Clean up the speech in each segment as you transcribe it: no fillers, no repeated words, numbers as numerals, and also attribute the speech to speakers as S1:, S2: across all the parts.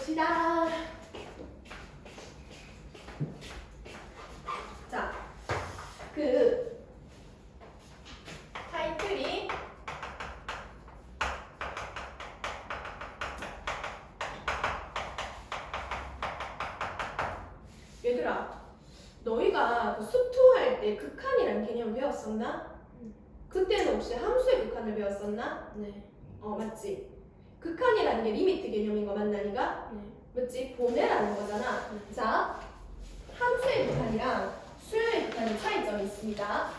S1: 봅시다. 자, 그 타이틀이 얘들아, 너희가 그 수투할 때 극한이라는 개념 배웠었나? 그때는 혹시 함수의 극한을 배웠었나?
S2: 네.
S1: 맞지? 극한이라는 게 리미트 개념인 거 맞나니까?
S2: 네.
S1: 맞지? 보내라는 거잖아. 자, 함수의 극한이랑 수열의 극한의 차이점이 있습니다.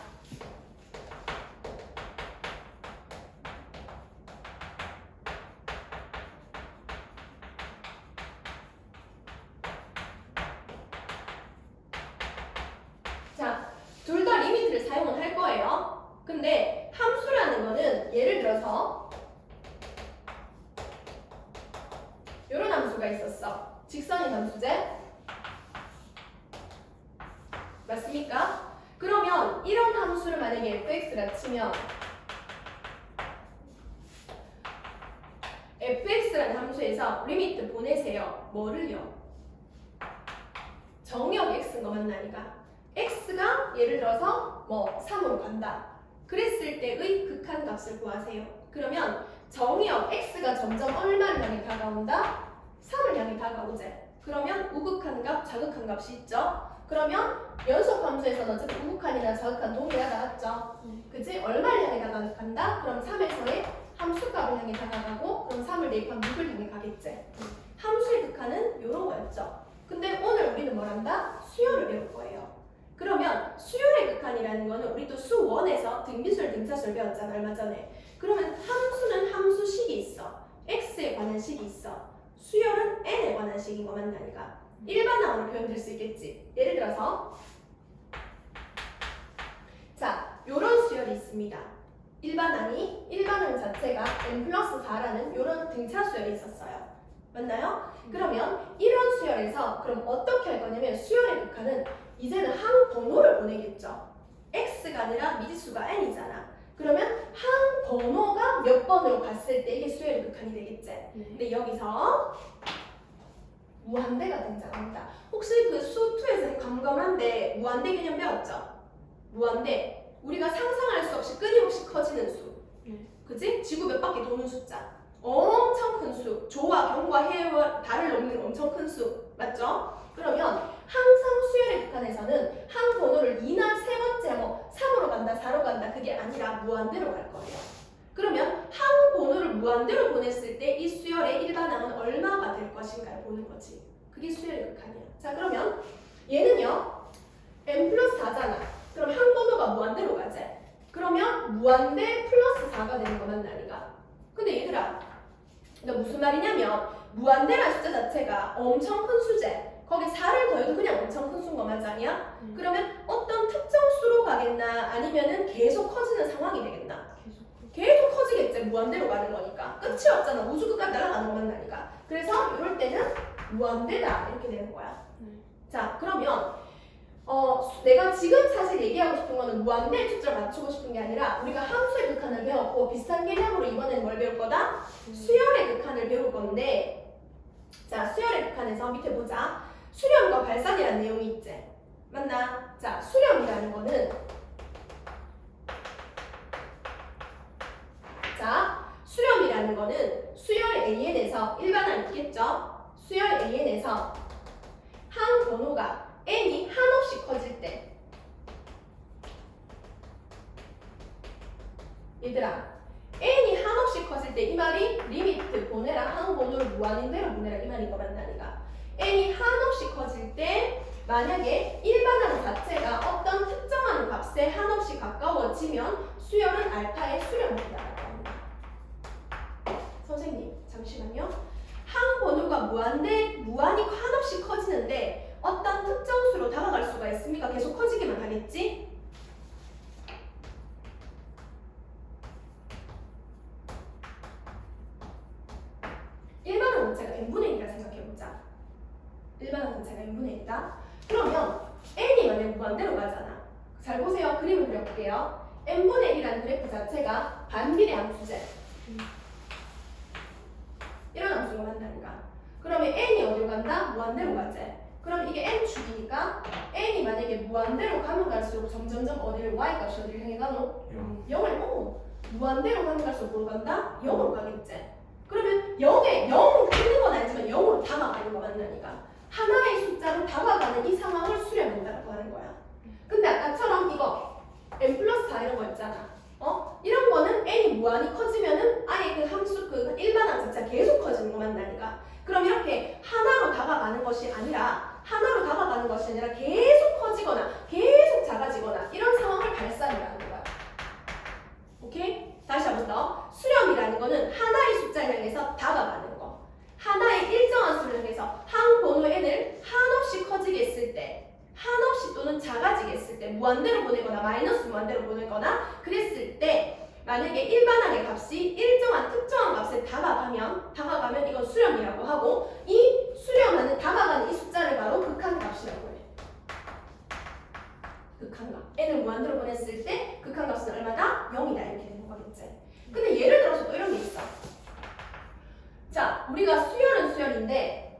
S1: 자, 둘 다 리미트를 사용을 할 거예요. 근데 함수라는 거는 예를 들어서 이런 함수가 있었어. 직선인 함수제. 맞습니까? 그러면 이런 함수를 만약에 fx라 치면 fx라는 함수에서 리미트 보내세요. 뭐를요? 정역 x인 거 맞나니까. x가 예를 들어서 뭐 3으로 간다. 그랬을 때의 극한 값을 구하세요. 그러면 정역 x가 점점 얼마를 향해 다가온다? 3을 향해 다가오제. 그러면 우극한 값, 자극한 값이 있죠. 그러면 연속 함수에서는 어차피 우극한이나 자극한 동일하다 맞죠? 그치? 얼마를 향해 다가간다? 그럼 3에서의 함수값을 향해 다가가고 그럼 3을 대입하면 6을 향해 가겠지. 함수의 극한은 이런 거였죠. 근데 오늘 우리는 뭘 한다? 수열을 배울 거예요. 그러면 수열의 극한이라는 거는 우리 또 수1에서 등비수열, 등차수열 배웠잖아 얼마 전에. 그러면 함수는 함수식이 있어. x에 관한 식이 있어. 수열은 n에 관한 식인 거 맞나니까. 일반항으로 표현될 수 있겠지. 예를 들어서 자, 요런 수열이 있습니다. 일반항 자체가 n 플러스 4라는 요런 등차수열이 있었어요. 맞나요? 그러면 이런 수열에서 그럼 어떻게 할 거냐면 수열의 극한은 이제는 항 번호를 보내겠죠. x가 아니라 미지수가 n이잖아. 그러면 항 번호가 몇 번으로 갔을 때 이게 수열의 극한이 되겠지. 근데 여기서 무한대가 등장합니다. 혹시 그 수2에서 감감한데 무한대 개념 배웠죠? 무한대. 우리가 상상할 수 없이 끊임없이 커지는 수. 그지? 지구 몇 바퀴 도는 숫자. 엄청 큰 수. 조와 경과 해와 달을 넘는 엄청 큰 수. 맞죠? 그러면 항상 수열의 극한에서는 항 번호를 2나 세 번째 뭐 3으로 간다, 4로 간다 그게 아니라 무한대로 갈 거예요. 그러면 항 번호를 무한대로 보냈을 때 이 수열의 일반항은 얼마가 될 것인가를 보는 거지. 그게 수열의 극한이야. 자, 그러면 얘는요. n 플러스 4잖아. 그럼 항 번호가 무한대로 가지. 그러면 무한대 플러스 4가 되는 거 맞나니까. 근데 얘들아, 그러니까 무슨 말이냐면 무한대라는 숫자 자체가 엄청 큰 수제. 거기 4를 더해도 그냥 엄청 큰 수인 거 맞아니야? 그러면 어떤 특정 수로 가겠나 아니면은 계속 커지는 상황이 되겠나? 계속 커지겠지. 무한대로 가는 거니까. 끝이 없잖아. 우주 끝까지 날아가는 거 맞나니까. 그래서 이럴 때는 무한대다 이렇게 되는 거야. 자, 그러면 내가 지금 사실 얘기하고 싶은 거는 무한대에 초점을 맞추고 싶은 게 아니라 우리가 함수의 극한을 배웠고 비슷한 개념으로 이번에는 뭘 배울 거다? 수열의 극한을 배울 건데 자, 수열의 극한에서 밑에 보자. 수렴과 발산이라는 내용이 있지. 맞나? 자, 수렴이라는 거는 수렴이라는 거는 수열 AN에서 일반항 있겠죠? 수열 AN에서 항 번호가 n이 한없이 커질 때 얘들아 n이 한없이 커질 때 이 말이 리미트 보내라 항 번호를 무한인 대로 보내라 이 말인 거 맞나니까 n이 한없이 커질 때 만약에 일반항 자체가 어떤 특정한 값에 한없이 가까워지면 수열은 알파의 수렴이다. 선생님 잠시만요. 항 번호가 무한히 한없이 커지는데 어떤 특정 수로 다가갈 수가 있습니까? 계속 커지기만 하겠지? 일반항 자체가 n분의 1이라 생각해보자. 일반항 자체가 n분의 1이다. 그러면 n이 만약 무한대로 가잖아. 잘 보세요. 그림을 그려볼게요. n분의 1이라는 그래프 자체가 반비례 함수제. 이런 함수가 만나니까 그러면 n이 어디로 간다? 무한대로 가지. 그럼 이게 n축이니까 n이 만약에 무한대로 가면 갈수록 점점점 어디를 y값이 어디를 향해 가노? 0을 무한대로 가면 갈수록 뭐로 간다? 0으로 가겠지. 그러면 0에 0 있는 건 알지만 0으로 다가가는 거 맞나니까 하나의 숫자로 다가가는 이 상황을 수렴한다고 하는 거야. 근데 아까처럼 이거 n 플러스 4 이런 거 있잖아. 이런 거는 n이 무한히 커지면은 아예 그 함수 그 일반항 자체가 계속 커지는 거 맞나니까. 그럼 이렇게 하나로 다가가는 것이 아니라 계속 커지거나 계속 작아지거나 이런 상황을 발산이라는 거야. 오케이? 다시 한 번 더. 수렴이라는 거는 하나의 숫자를 향해서 다가가는 거. 하나의 일정한 수를 향해서 항 번호 n을 한없이 커지게 했을 때, 한없이 또는 작아지게 했을 때, 무한대로 보내거나 마이너스 무한대로 보내거나 그랬을 때 만약에 일반항의 값이 일정한 특정한 값에 다가가면 이건 수렴이라고 하고 이 수렴하는 다가가는 이 숫자를 바로 극한값이라고 해. 극한값. n을 무한대로 보냈을 때 극한값은 얼마다? 0이다 이렇게 되는 거겠지. 근데 예를 들어서 또 이런 게 있어. 자, 우리가 수열은 수열인데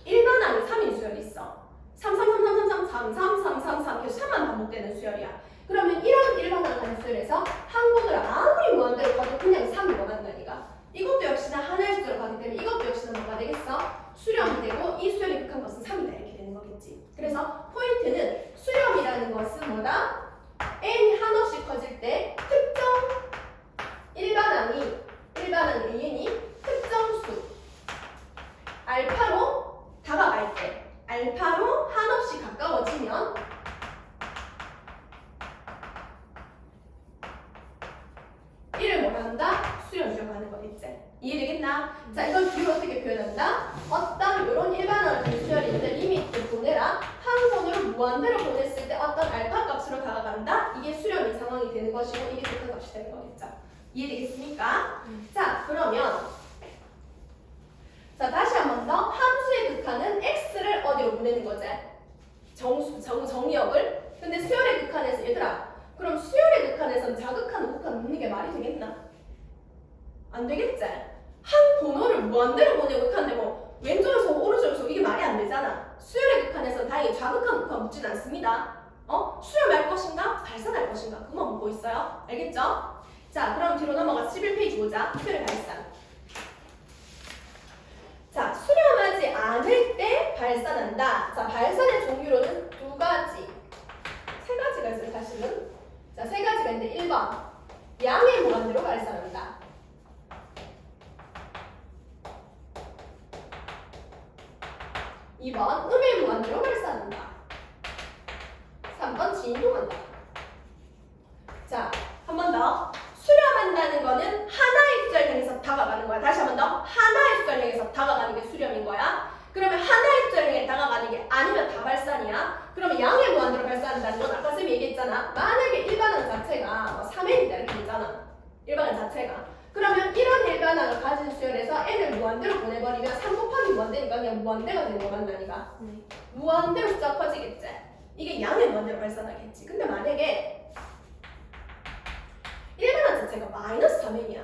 S1: 일반항이 3인 수열이 있어. 3, 3, 3, 3, 3, 3, 3, 3, 3, 3 계속 3만 반복되는 수열이야. 그러면 이런 일반항 단수열에서 항번호를 아무리 무한대로 가도 그냥 3이고 만나니까 이것도 역시나 하나의 숫자로 가기 때문에 이것도 역시나 뭐가 되겠어? 수렴이 되고 이 수열이 극한 것은 3이다 이렇게 되는 거겠지. 그래서 포인트는 수렴이라는 것은 뭐다? n이 한없이 커질 때 특정 일반항이 n이 특정 수 알파로 다가갈 때 알파로 한없이 가까워지면 이를 뭐라 한다? 수렴이라고 하는 거겠지. 이해되겠나? 자, 이걸 뒤로 어떻게 표현한다? 어떤 이런 일반항을 수열인데 리미트 보내라. 항번호를 무한대로 보냈을 때 어떤 알파 값으로 다가간다. 이게 수렴인 상황이 되는 것이고 이게 극한 값이 되는 거겠죠. 이해되겠습니까? 자, 그러면 자 다시 한 번 더 함수의 극한은 x를 어디로 보내는 거지? 정의역을. 근데 수열의 극한에서 얘들아 그럼 수열의 극한에서는 자극한 우극한 넣는 게 말이 되겠나? 안 되겠지? 한 번호를 무한대로 보내고 극한데 뭐 왼쪽에서 오른쪽에서 이게 말이 안 되잖아. 수열의 극한에서는 다행히 자극한 우극한 묻진 않습니다. 수렴할 것인가? 발산할 것인가? 그만 묻고 있어요. 알겠죠? 자, 그럼 뒤로 넘어가 11페이지 보자. 수열의 발산. 자, 수렴하지 않을 때 발산한다. 자, 발산의 종류로는 두 가지, 세 가지가 있어요, 사실은. 자, 세 가지가 있는데 1번, 양의 무한대로 발산한다. 2번, 음의 무한대로 발산한다. 3번, 진동한다. 자, 한 번 더. 수렴한다는 거는 하나의 숫자를 향해서 다가가는 거야. 다시 한 번 더. 하나의 숫자를 향해서 다가가는 게 수렴인 거야. 그러면 하나의 숫자를 향해 다가가는 게 아니면 다 발산이야. 그러면 양의 무한대로 발산한다는 건 아까 쌤이 얘기했잖아. 만약에 일반항 자체가 3n이다 이렇게 있잖아. 일반항 자체가. 그러면 이런 일반항을 가진 수열에서 n을 무한대로 보내버리면 3 곱하기 무한대니까 그냥 무한대가 되는 거 맞나니까. 무한대로 숫자가 커지겠지. 이게 양의 무한대로 발산하겠지. 근데 만약에 일반항 자체가 마이너스 3n이야.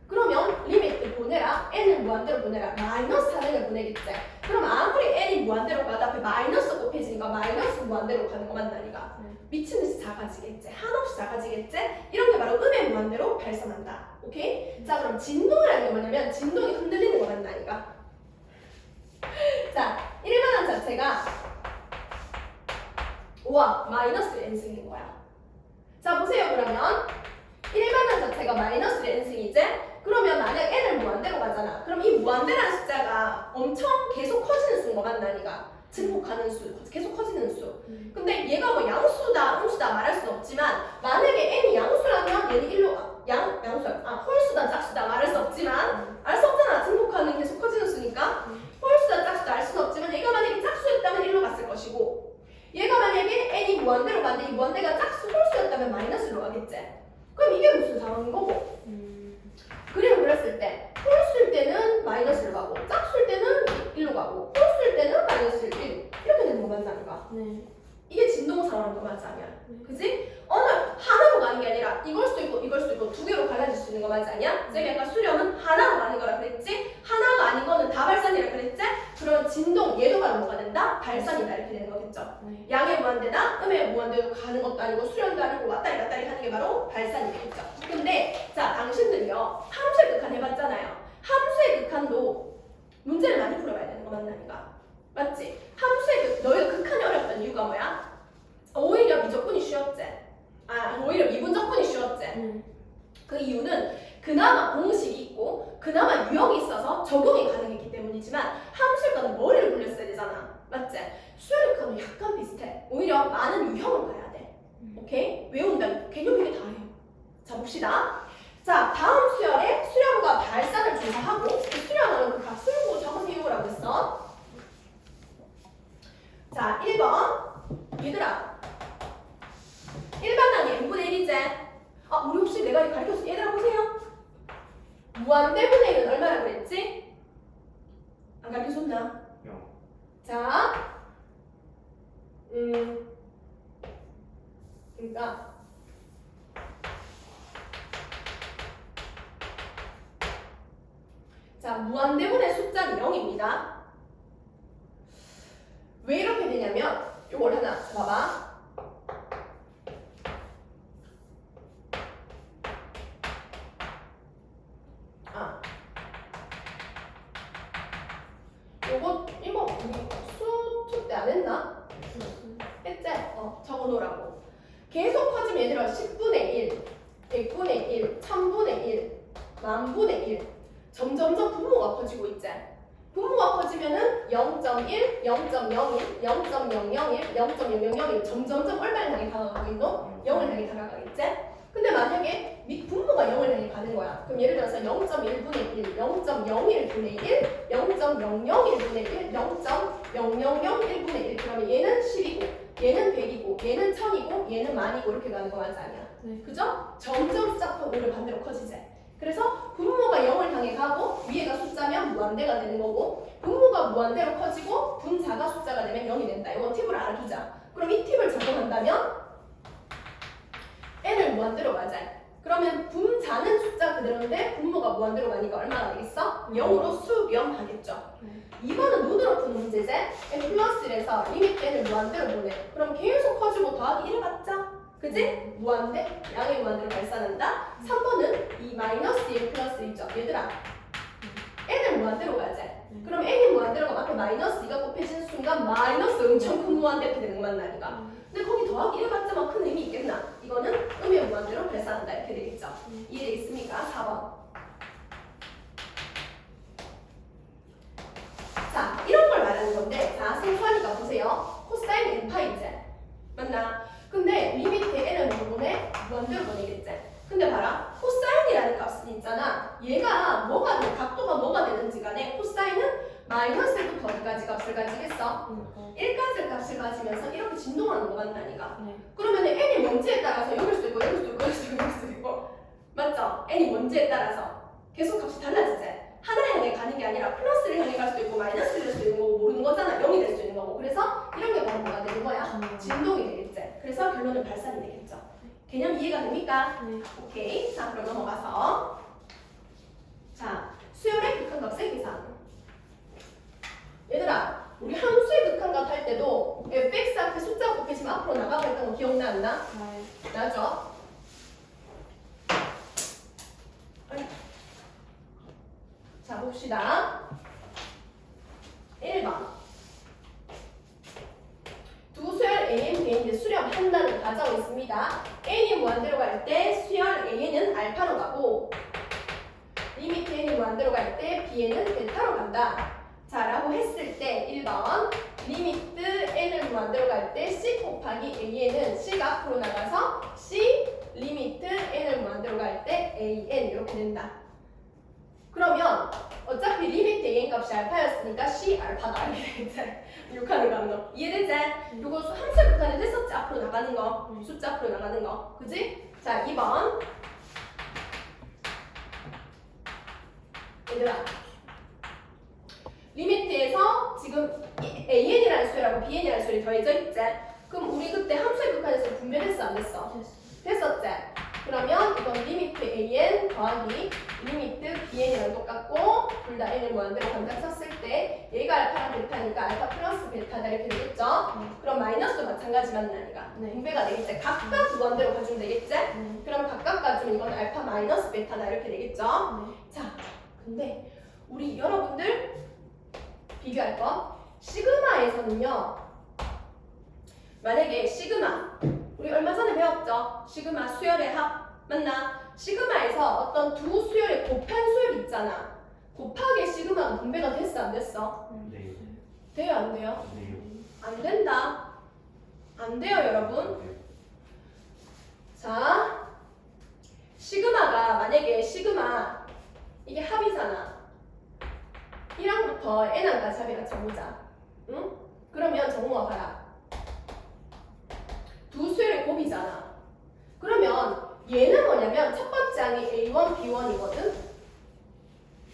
S1: 그러면 리미트 보내라. n을 무한대로 보내라. 마이너스 4n을 보내겠지. 그럼 아무리 n이 무한대로 가도 앞에 마이너스 곱해지니까 마이너스 무한대로 가는 거 맞나니까. 미친듯이 작아지겠지. 한없이 작아지겠지. 이런 게 바로 음의 무한대로 발산한다. 오케이? 자, 그럼 진동이라는 게 뭐냐면 진동이 흔들리는 거 맞나니까. 자, 일반항 자체가 우와 마이너스 n승인 거야. 자, 보세요. 그러면 일반항 자체가 마이너스 n승이지? 그러면 만약 n을 무한대로 가잖아. 그럼 이 무한대라는 숫자가 엄청 계속 커지는 수인 거 맞나니까. 증폭하는 수, 계속 커지는 수. 근데 얘가 뭐 양수다, 음수다 말할 수는 없지만 만약에 n이 양수라면 얘는 1로 홀수다, 짝수다 말할 수 없지만 알 수 없잖아. 증폭하는 계속 커지는 수니까 홀수다, 짝수다 알 수는 없지만 얘가 만약에 짝수였다면 1로 갔을 것이고 얘가 만약에 n이 무한대로 갔는데 이 무한대가 짝수, 홀수였다면 마이너스로 가겠지. 그럼 이게 무슨 상황인 거고? 그리고 그랬을 때 홀수일 때는 마이너스로 가고 짝수일 때는 1로 가고 홀수일 때는 마이너스 1 이렇게 되는 거 맞나니까? 네. 이게 진동 상황인 거 맞지 않냐? 그지? 어느 하나로 가는 게 아니라 이걸 수도 있고 이걸 수도 있고 두 개로 갈라질 수 있는 거 맞지 않냐? 쌤이 아까 수렴은 하나로 가는 거라 그랬지? 하나가 아닌 거는 다 발산이라 그랬지? 그러면 진동 얘도 바로 뭐가 된다? 발산이다 이렇게 되는 거겠죠.
S2: 네.
S1: 양의 무한대나 음의 무한대로 가는 것도 아니고 수렴도 아니고 왔다리 갔다리 하는 게 바로 발산이 되겠죠. 근데 자 당신들이요 함수의 극한 해봤잖아요. 함수의 극한도 문제를 많이 풀어봐야 되는 거 맞나니까 맞지? 함수의 너희가 극한이 어렵던 이유가 뭐야? 오히려 미적분이 쉬웠지. 오히려 미분적분이 쉬웠지. 그 이유는 그나마 공식이 있고 그나마 유형이 있어서 적용이 가능했기 때문이지만 함수의 극한은 머리를 굴렸어야 되잖아. 맞지? 수열의 극한은 약간 비슷해. 오히려 많은 유형을 봐야 돼. 오케이? 외운다. 개념이 다 해요. 자 봅시다. 자 다음 수열에 수렴과 발산을 조사하고 그 수렴하는 그 값을 보고 적어세요라고 했어. 자 1번 얘들아 일반항의 n분의 1이제 우리 혹시 내가 이거 가르쳤어? 얘들아 보세요. 무한대분의 1은 얼마라고 그랬지? 안 가르쳐줬나? 자 그러니까 자 무한대분의 숫자는 0입니다. 왜 이렇게 되냐면 요걸 하나 봐봐. 요거 이거 수투 때 안 했나? 했지? 적어놓으라고. 계속 커지면 얘들아 10분의 1, 100분의 1, 1000분의 1, 만분의 1 점점점 분모가 커지고 있지? 분모가 커지면은 0.1, 0.01, 0.001, 0.0001 점점점 얼마를 향해 다가가고 있노? 0을 향해 다가가겠지? 근데 만약에 분모가 0을 향해 가는 거야. 그럼 예를 들어서 0.1분의 1, 0.01분의 1, 0.001분의 1, 0.0001분의 1 그러면 얘는 10이고 얘는 100이고 얘는 1000이고 얘는 만이고 이렇게 가는 거 맞아 아니야?
S2: 네.
S1: 그죠? 점점 숫자가 오히려 반대로 커지지. 그래서 분모가 0을 향해 가고 위에가 숫자면 무한대가 되는 거고 분모가 무한대로 커지고 분자가 숫자가 되면 0이 된다. 이거 팁을 알아두자. 그럼 이 팁을 적용한다면 n을 무한대로 가자. 그러면 분자는 숫자 그대로인데 분모가 무한대로 가니까 얼마나 되겠어? 0으로 수렴하겠죠. 2번은 눈으로 푸는 문제지. n 플러스 1에서 리미트 n을 무한대로 보내. 그럼 계속 커지고 더하기 1 해봤자 그지? 무한대, 양의 무한대로 발산한다. 3번은 이 마이너스 1 플러스 1죠. 얘들아 n을 무한대로 가자. 그럼 n이 무한대로 가면 앞에 마이너스 2가 곱해지는 순간 마이너스 엄청 큰 무한대 이렇게 되는 것만 나니까. 근데 거기 더하기 1 해봤자 큰 의미 있겠나? 이거는 음의 무한대로 발산한다 이렇게 되겠죠. 이해되겠습니까? 4번. 자 이런 걸 말하는 건데 자 생소하니까 보세요. 코사인 n파이제 맞나? 근데 리미트에 n은 뭐보내? 무한대로 보내겠지. 근데 봐라 코사인이라는 값은 있잖아. 얘가 뭐가 돼? 각도가 뭐가 되는지 간에 코사인은 마이너스 1부터 어디까지 값을 가지겠어? 1까지 값을 가지면서 이렇게 진동하는 거 같다니까. 그러면 n이 뭔지에 따라서 여길 수도 있고 여길 수도 있고 여길 수도 있고 여길 수도 있고 맞죠? n이 뭔지에 따라서 계속 값이 달라지지. 하나에 향해 가는 게 아니라 플러스를 향해 갈 수도 있고 마이너스를 할 수도 있는 거고 모르는 거잖아. 0이 될 수 있는 거고. 그래서 이런 게 바로 뭐가 되는 거야? 진동이 되겠지. 그래서 결론은 발산이 되겠죠. 개념 이해가 됩니까?
S2: 네.
S1: 오케이. 자 그럼 넘어가서 자 수열의 극한값의 계산. 얘들아 우리 함수의 극한값 할 때도 fx 앞에 숫자가 곱해지면 앞으로 나가고 했던 거 기억나 안 나?
S2: 네.
S1: 나죠? 자 봅시다. 1번 두 수열 an, bn인데 수렴한다는 가정이 있습니다. n이 무한대로 갈 때 수열 an은 알파로 가고 리미트 n이 무한대로 갈 때 bn은 델타로 간다. 자 라고 했을 때 1번 리미트 n을 무한대로 갈 때 c 곱하기 an은 c가 앞으로 나가서 c 리미트 n을 무한대로 갈 때 an 이렇게 된다. 그러면 어차피 리미트 an 값이 알파였으니까 c 알파다 이렇게 되지. 욕하는 거 안 넣어. 이해되지? 요거 함수 극한에 했었지? 앞으로 나가는 거 숫자 앞으로 나가는 거 그지? 자 2번 얘들아 리미트에서 지금 an이라는 수열하고 bn이라는 수열이 더해져 있지? 그럼 우리 그때 함수의 극한에서 분별했어 안 했어? 됐었지? 그러면 이건 리미트 an 더하기 리미트 bn이랑 똑같고 둘 다 n을 무한대로 간다 쳤을 때 얘가 알파랑 베타니까 알파 플러스 베타다 이렇게 되겠죠? 그럼 마이너스도 마찬가지 만나니까 분배가 되겠지? 각각 무한대로 가주면 되겠지? 그럼 각각 가주면 이건 알파 마이너스 베타다 이렇게 되겠죠? 자, 근데 우리 여러분들 비교할 거 시그마에서는요 만약에 시그마 우리 얼마 전에 배웠죠? 시그마 수열의 합 맞나? 시그마에서 어떤 두 수열의 곱한 수열이 있잖아 곱하기 시그마가 분배가 됐어 안 됐어?
S2: 네.
S1: 돼요 안 돼요?
S2: 네.
S1: 안 된다 안 돼요 여러분 자 시그마가 만약에 시그마 이게 합이잖아 1항부터 n항까지 합이라 쳐보자 응? 그러면 정우가 봐라 두 수열의 곱이잖아 그러면 얘는 뭐냐면 첫 번째 항이 A1, B1이거든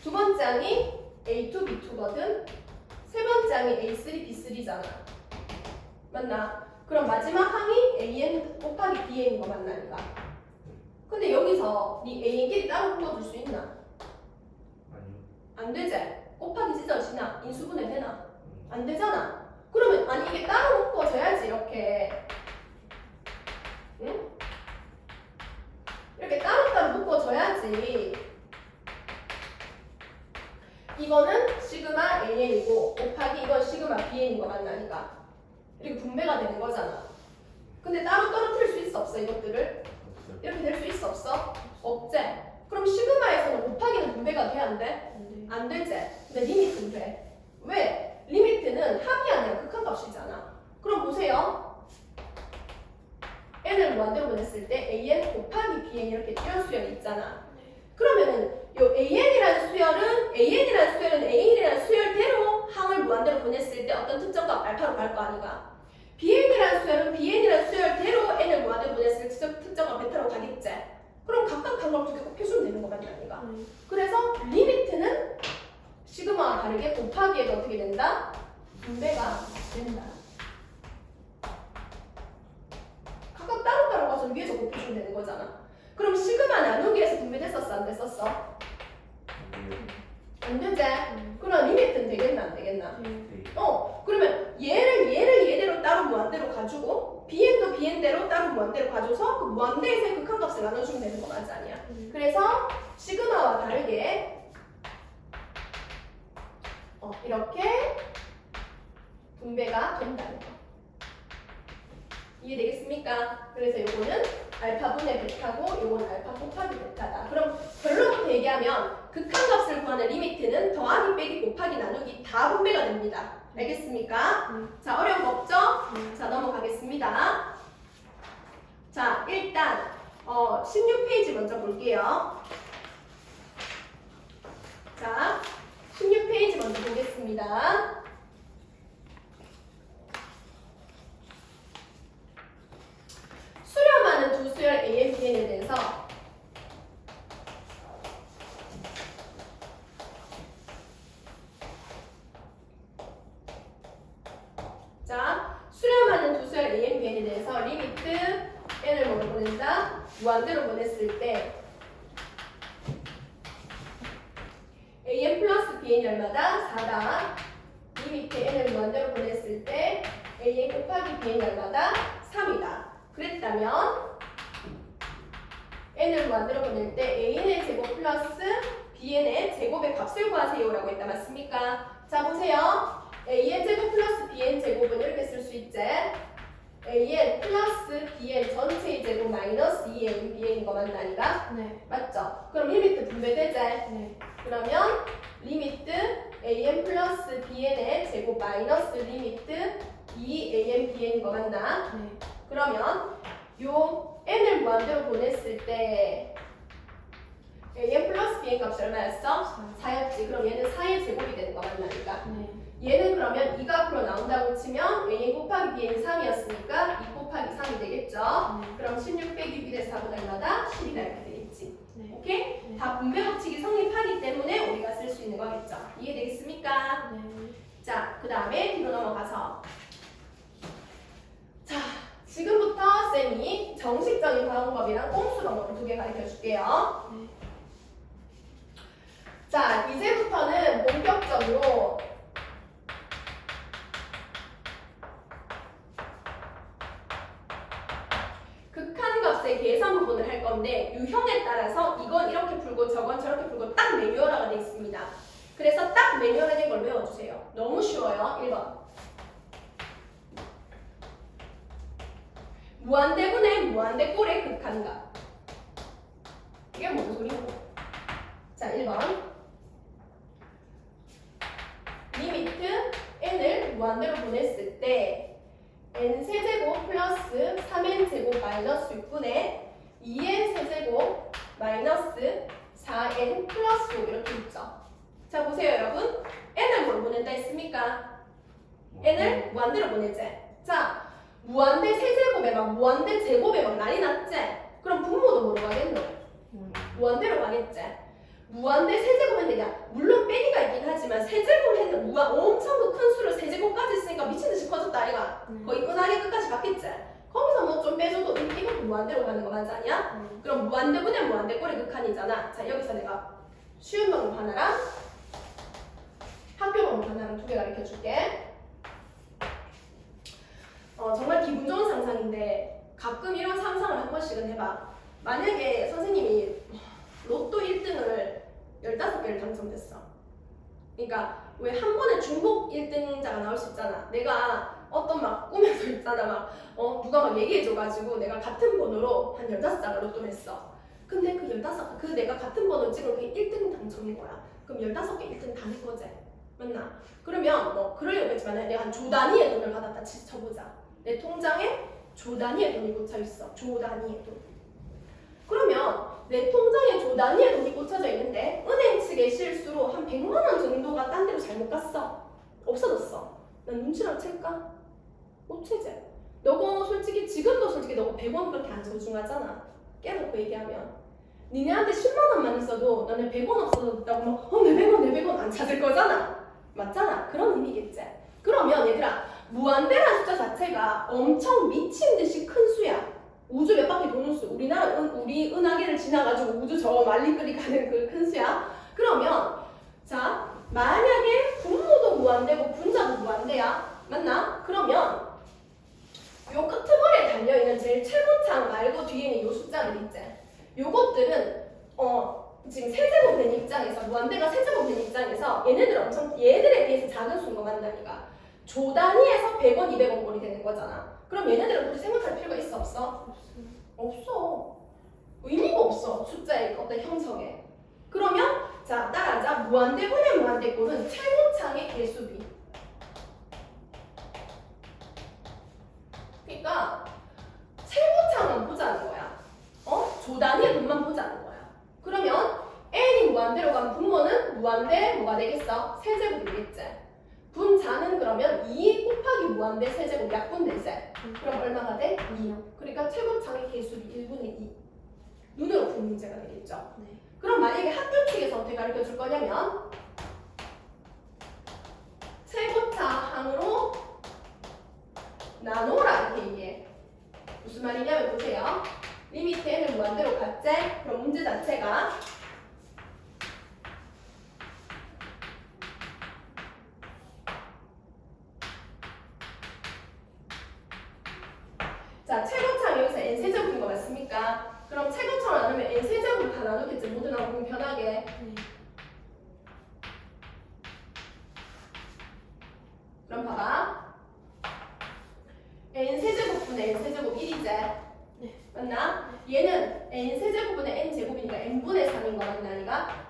S1: 두 번째 항이 A2, B2거든 세 번째 항이 A3, B3잖아 맞나? 그럼 마지막 항이 AN 곱하기 BN인 거 맞나니까 근데 여기서 네 AN끼리 따로 묶어줄 수 있나?
S2: 아니요.
S1: 안 되지? 곱하기 찢어지나? 인수분해 되나? 안 되잖아 그러면 아니 이게 따로 묶어져야지 이렇게 응? 이렇게 따로따로 묶어줘야지 이거는 시그마 AN이고 곱하기 이건 시그마 BN인 거 맞나니까 이렇게 분배가 되는 거잖아 근데 따로 떨어뜨릴 수 있어 없어 이것들을?
S2: 없어요.
S1: 이렇게 될 수 있어 없어? 없지? 그럼 시그마에서는 곱하기는 분배가 돼 안 돼? 안 되지? 근데 리미트는 돼 왜? 리미트는 합이 아니라 극한값이잖아 그럼 보세요 n을 무한대로 보냈을 때 an 곱하기 bn 이렇게 이런 수열이 있잖아. 그러면은 요 an이라는 수열은 a이라는 수열대로 항을 무한대로 보냈을 때 어떤 특정값 알파로 갈 거 아니가. bn이라는 수열은 bn이라는 수열대로 n을 무한대로 보냈을 때 특정값 베타로 가겠지. 그럼 각각 항을 두개 곱해주면 되는 거 맞나니까. 그래서 리미트는 시그마와 다르게 곱하기에도 어떻게 된다? 분배가 된다. 각각 따로따로 가서 위에서 곱해주면 되는 거잖아. 그럼 시그마 나누기에서 분배됐었어? 안 됐었어? 안 되지? 그럼 리미트는 되겠나 안 되겠나? 그러면 얘를 얘대로 따로 무한대로 가지고 bn도 bn대로 따로 무한대로 가져서 그 무한대에서의 극한값을 나눠주면 되는 거 맞지 않냐? 그래서 시그마와 다르게 이렇게 분배가 된다는 거. 이해되겠습니까? 그래서 요거는 알파분의 베타고 요거는 알파 곱하기 베타다. 그럼 결론부터 얘기하면 극한값을 구하는 리미트는 더하기 빼기 곱하기 나누기 다 분배가 됩니다. 알겠습니까? 자, 어려운 거 없죠? 자, 넘어가겠습니다. 자, 일단 16페이지 먼저 볼게요. 자, 16페이지 먼저 보겠습니다. 수렴하는 두 수열 AN, BN에 대해서 자, 수렴하는 두 수열 AN, BN에 대해서 리미트 n을 뭐로 보낸다? 무한대로 보냈을 때 AN 플러스 BN이 얼마다? 4다. 리미트 n을 무한대로 보냈을 때 AN 곱하기 BN이 얼마다? 3이다. 그랬다면 n을 무한대로 보낼 때 an의 제곱 플러스 bn의 제곱의 값을 구하세요라고 했다. 맞습니까? 자, 보세요. an 제곱 플러스 bn 제곱은 이렇게 쓸 수 있지. an 플러스 bn 전체의 제곱 마이너스 2an bn인 거 맞나니까?
S3: 네.
S1: 맞죠? 그럼 리미트 분배되지?
S3: 네.
S1: 그러면 리미트 an 플러스 bn의 제곱 마이너스 리미트 2an bn인 거 맞나?
S3: 네.
S1: 그러면 요 n을 무한대로 보냈을 때 an 플러스 bn 값이 얼마였어? 4였지. 그럼 얘는 4의 제곱이 되는 거 맞나니까?
S3: 네.
S1: 얘는 그러면 2가 앞으로 나온다고 치면 an 곱하기 bn이 3이었으니까 2 곱하기 3이 되겠죠? 그럼 16 빼기 1에서 4보다 얼마다? 10이다 이렇게 되겠지.
S3: 네.
S1: 오케이?
S3: 네.
S1: 다 분배 법칙이 성립하기 때문에 우리가 쓸 수 있는 거겠죠. 이해되겠습니까?
S3: 네.
S1: 자, 그 다음에 뒤로 넘어가서 자, 지금부터 쌤이 정식적인 방법이랑 꼼수 방법을 2개 가르쳐 줄게요. 자, 이제부터는 본격적으로 극한값의 계산 부분을 할 건데 유형에 따라서 이건 이렇게 풀고 저건 저렇게 풀고 딱 매뉴얼화가 되어 있습니다. 그래서 딱 매뉴얼화된 걸 외워주세요. 너무 쉬워요. 1번. 무한대분의 무한대꼴의 극한값. 이게 뭔 소리고? 자, 1번. 리미트 n을 무한대로 보냈을 때 n세제곱 플러스 3n제곱 마이너스 6분의 2n세제곱 마이너스 4n 플러스 5 이렇게 있죠. 자, 보세요 여러분. n을 뭘 보낸다 했습니까? n을 무한대로 보내지. 자, 무한대 세제곱에 막 무한대 제곱에 막 난리 났지? 그럼 분모도 뭐로 가겠노? 무한대로 가겠지? 무한대 세제곱인데 야 물론 빼기가 있긴 하지만 세제곱 했는데 엄청 큰 수를 세제곱까지 있으니까 미친듯이 커졌다 아이가? 거의 은하계 끝까지 갔겠지? 거기서 뭐 좀 빼줘도 이것도 무한대로 가는 거 맞지 않냐? 그럼 무한대분의 무한대꼴의 극한이잖아. 자, 여기서 내가 쉬운 방법 하나랑 학교 방법 하나랑 2개 가르쳐 줄게. 정말 기분 좋은 상상인데 가끔 이런 상상을 한 번씩은 해봐. 만약에 선생님이 로또 1등을 15개를 당첨됐어. 그러니까 왜 한 번에 중복 1등자가 나올 수 있잖아. 내가 어떤 막 꿈에서 있잖아. 누가 막 얘기해줘가지고 내가 같은 번호로 한 15장을 로또를 했어. 근데 그 내가 같은 번호 찍은 게 1등 당첨인 거야. 그럼 15개 1등 다 내 거지. 맞나? 그러면 뭐 그러려고 했지만 내가 한 조 단위의 돈을 받았다 쳐보자. 내 통장에 조 단위의 돈이 꽂혀 있어. 조 단위의 돈. 그러면 내 통장에 조 단위의 돈이 꽂혀져 있는데 은행 측의 실수로 한 100만 원 정도가 딴 데로 잘못 갔어. 없어졌어. 난 눈치랑 챌까? 못 채지. 너고 솔직히 지금도 솔직히 너고 100원 그렇게 안 소중하잖아. 깨놓고 얘기하면. 니네한테 10만 원만 있어도 너네 100원 없어졌다고 막 내 100원 안 찾을 거잖아. 맞잖아. 그런 의미겠지. 그러면 얘들아 무한대라는 숫자 자체가 엄청 미친 듯이 큰 수야. 우주 몇 바퀴 도는 수. 우리 은하계를 지나가지고 우주 저 말리끌이 가는 그 큰 수야. 그러면 자 만약에 분모도 무한대고 분자도 무한대야. 맞나? 그러면 요 끄트머리에 달려있는 제일 최고창 말고 뒤에 있는 요 숫자들 있지. 요것들은 지금 세제곱 된 입장에서 무한대가 세제곱 된 입장에서 얘들에 비해서 작은 수인 거 맞나니까 조 단위에서 100원, 200원 꼴이 되는 거잖아. 그럼 얘네들은 굳이 생각할 필요가 있어 없어? 없어. 의미가 없어. 숫자의 어떤 형성에. 그러면 자 따라하자. 무한대분의 무한대꼴은 최고창의 개수비. 그러니까 최고창만 보자는 거야. 조 단위의 돈만 보자는 거야. 그러면 n이 무한대로 가면 분모는 무한대 뭐가 되겠어? 세제곱이 되겠지. 분자는 그러면 2 곱하기 무한대 세제곱 약분되지. 그럼 얼마가 돼? 2. 그러니까 최고창의 개수비 1분의 2. 눈으로 푼 문제가 되겠죠.
S3: 네.
S1: 그럼 만약에 학교 측에서 어떻게 가르쳐 줄 거냐면 최고차항으로 나눠라 이렇게 얘기해. 무슨 말이냐면 보세요. 리미트 n을 무한대로 갖지? 그럼 문제 자체가 자 최고차항 여기서 n 세제곱인 거 맞습니까? 그럼 최고차항 나누면 n 세제곱을 다 나누겠지. 모두 나누면 편하게.
S3: 네.
S1: 그럼 봐봐. n 세제곱분의 n 세제곱 1이지.
S3: 네.
S1: 맞나? 얘는 n 세제곱분의 n 제곱이니까 n분의 3인 거 맞나 아니가?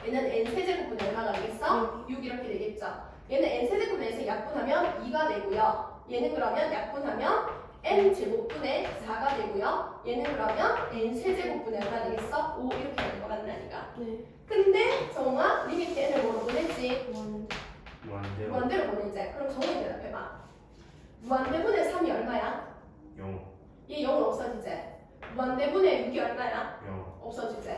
S1: 얘는 n 세제곱분의 얼마가 되겠어? 6 이렇게 되겠죠. 얘는 n 세제곱분의 n에서 약분하면 2가 되고요. 얘는 그러면 약분하면 n 제곱분의 4가 되고요. 얘는 그러면 n 세제곱분의 얼마 되겠어? 5 이렇게 되는 거 맞나 아니가?
S3: 네.
S1: 근데 정아 리미트 n을 뭐로 보냈지?
S2: 무한대로
S1: 무한대로 보내지. 그럼 정이 대답해봐. 무한대분의 3이 얼마야?
S2: 0,
S1: 얘 0은 없어지지. 무한대분의 6이 얼마야?
S2: 0,
S1: 없어지지.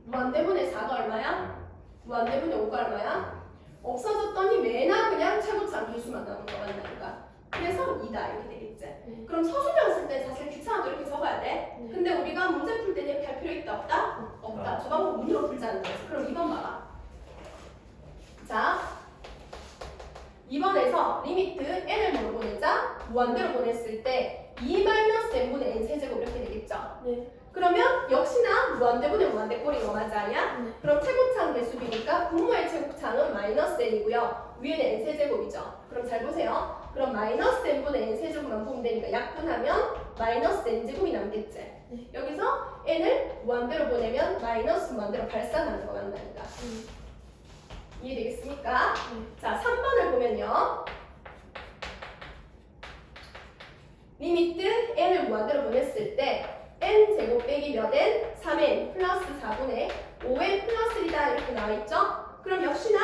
S1: 무한대분의 4가 얼마야? 무한대분의 5가 얼마야? 없어졌더니 매나 그냥 최고차항 개수만 남은 거 맞나니까. 그래서 2다 이렇게 되겠지. 그럼 서술형 쓸 때 사실 귀찮아도 이렇게 적어야 돼. 근데 우리가 문제 풀 때는 이렇게 할 필요 있다 없다? 없다. 저 방법 문으로 풀자는 거지. 그럼 2번 봐봐. 자, 2번에서 리미트 n을 뭐로 보내자? 무한대로 보냈을 때 2-n분의 n 세제곱 이렇게 되겠죠? 그러면 역시나 무한대분의 무한대꼴인 거 맞아 아니야? 그럼 최고차는 개수비니까 분모의 최고차는 마이너스 n이고요. 위에는 n 세제곱이죠. 그럼 잘 보세요. 그럼 마이너스 n분의 n 세제곱만 보면 되니까 약분하면 마이너스 n 제곱이 남겠지. 여기서 n을 무한대로 보내면 마이너스 무한대로 발산하는 거 맞나니까. 이해되겠습니까? 자, 3번을 보면요. 리미트 n을 무한대로 보냈을 때 n 제곱 빼기 몇 n? 3n 플러스 4분의 5n 플러스 1이다 이렇게 나와있죠? 그럼 역시나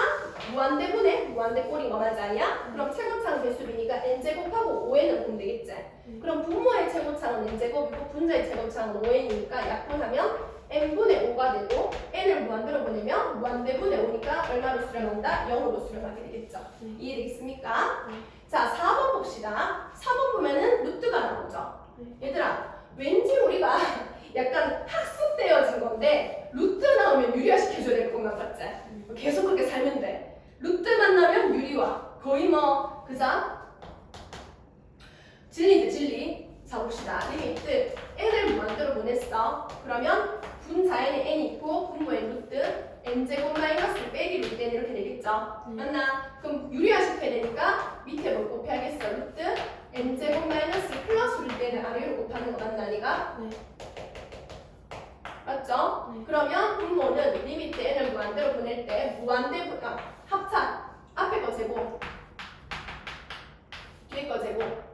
S1: 무한대분의 무한대꼴인 거 맞아 아니야? 그럼 최고차는 개수비니까 n 제곱하고 5n을 보면 되겠지? 그럼 분모의 최고차는 n 제곱이고 분자의 최고차는 5n이니까 약분하면 n분의 5가 되고 n을 무한대로 보내면 무한대분의 5니까 얼마로 수렴한다? 0으로 수렴하게 되겠죠? 이해되겠습니까? 자, 4번 봅시다. 4번 보면은 루트가 나오죠? 얘들아, 왠지 우리가 약간 학습되어진 건데 루트 나오면 유리화시켜줘야 될 것만 같지? 계속 그렇게 살면 돼. 루트만 나면 유리화. 거의 뭐 그죠? 진리지 진리. 자 봅시다. 리미트 n을 무한대로 보냈어. 그러면 분자에는 n 있고 분모에 루트 n제곱 마이너스 빼기 루트 n 이렇게 되겠죠? 맞나? 그럼 유리화시켜야 되니까 밑에 뭘 곱해야겠어? 루트 n제곱 마이너스 플러스 루트 n을 아래로 곱하는 거 맞나 니가? 맞죠? 그러면 분모는 리미트 n을 무한대로 보낼 때 무한대분 합산 앞에 거 제곱 뒤에 거 제곱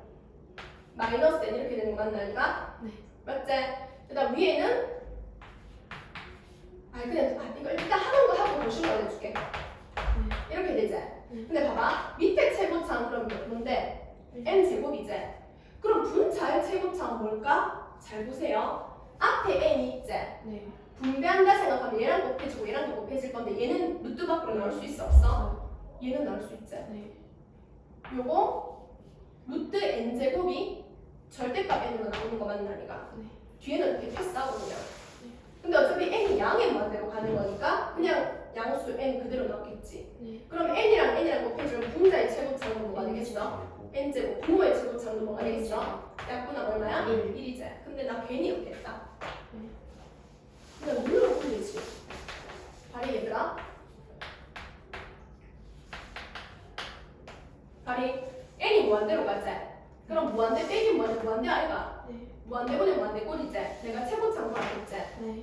S1: 마이너스 n 이렇게 되는 거 맞나 니가? 맞지? 그다음 위에는 그냥 이거 일단 하는 거 하고 보시는 거 해줄게. 이렇게 되지? 근데 봐봐 밑에 최고차는 그럼 뭔데? n 제곱이지? 그럼 분자의 최고차는 뭘까? 잘 보세요. 앞에 n이 있지? 분배한다 생각하면 얘랑 곱해지고 얘랑 곱해질 건데 얘는 루트 밖으로 나올 수 있어 없어? 얘는 나올 수 있지? 요거 루트 n 제곱이 절대값 n으로 나오는 거 맞나 니가? 뒤에는 이렇게 패스하고 그냥. 근데 어차피 n이 양의 무한대로 가는 거니까 그냥 양수 n 그대로 나오겠지. 그럼 n이랑 n이랑 곱해주면 분자의 최고차는 뭐가 되겠어? n제곱. 분모의 최고차는 뭐가 되겠어? 약분하면 얼마야? 1이지. 근데 나 괜히 이렇게 했다. 그냥 물로 풀리지. 발이 얘들아. 발이 n이 무한대로 가지. 그럼 무한대 빼기 무한대 아이가? 무한대분의 무한대꼴이지. 내가 최고차는 구하겠지.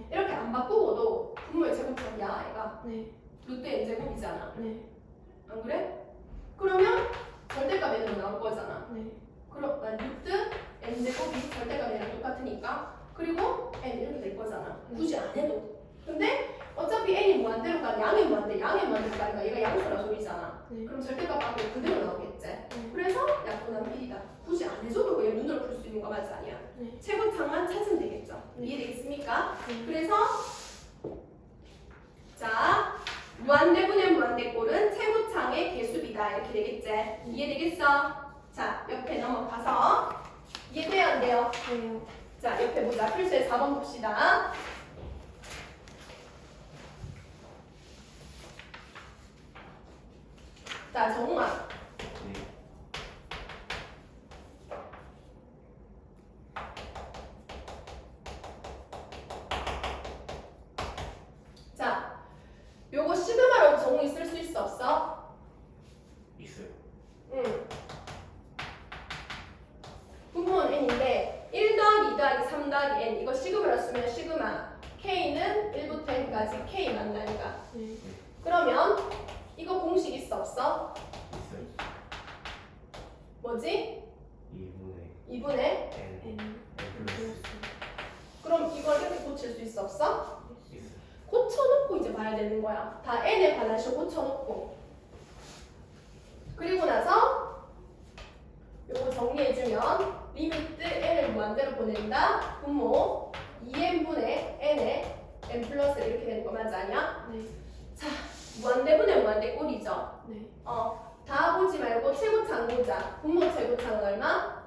S1: 이렇게 안 바꾸고도 분모의 최고차는 야 아이가? 루트 n제곱이잖아. 안 그래? 그러면 절대값 n으로 나올 거잖아. 그럼 루트 n제곱이 절대값 n이랑 똑같으니까 그리고 n 이렇게 될 거잖아. 굳이 안 해도. 근데 어차피 n이 무한대로 가 양의 무한대로 가니까 얘가 양수라 소리잖아. 그럼 절대값 밖에 그대로 나오겠지. 그래서 약분하면 1이다. 굳이 안 해줘도 얘 눈으로 풀 수 있는 거 맞아 아니야? 최고창만 찾으면 되겠죠. 이해되겠습니까? 그래서 자 무한대분의 무한대꼴은 최고창의 개수비다 이렇게 되겠지. 이해되겠어? 자 옆에 넘어가서 이해돼요 안 돼요? 자 옆에 보자. 필수의 4번 봅시다. 자 정우아 자 요거 시그마로 정우이 쓸 수 있어 없어?
S2: 있어요.
S1: 응. 분모는 n인데 1 더하기 2 더하기 3 더하기 n 이거 시그마로 쓰면 시그마 k는 1부터 n까지 k 만나니까 그러면 이거 공식 있어 없어?
S2: 있어요.
S1: 뭐지?
S2: 2분의
S1: 2분의
S2: n 플러스
S1: 그럼 이걸 이렇게 고칠 수 있어 없어?
S2: 있어요.
S1: 고쳐놓고 이제 봐야 되는 거야. 다 n에 반환식 고쳐놓고 그리고 나서 요거 정리해주면 리미트 n을 무한대로 보낸다. 분모 2n분의 n에 n 플러스 이렇게 되는 거 맞아 아니야? 자 무한대분의 무한대꼴이죠. 다 보지 말고 최고창 보자. 분모 최고창은 얼마?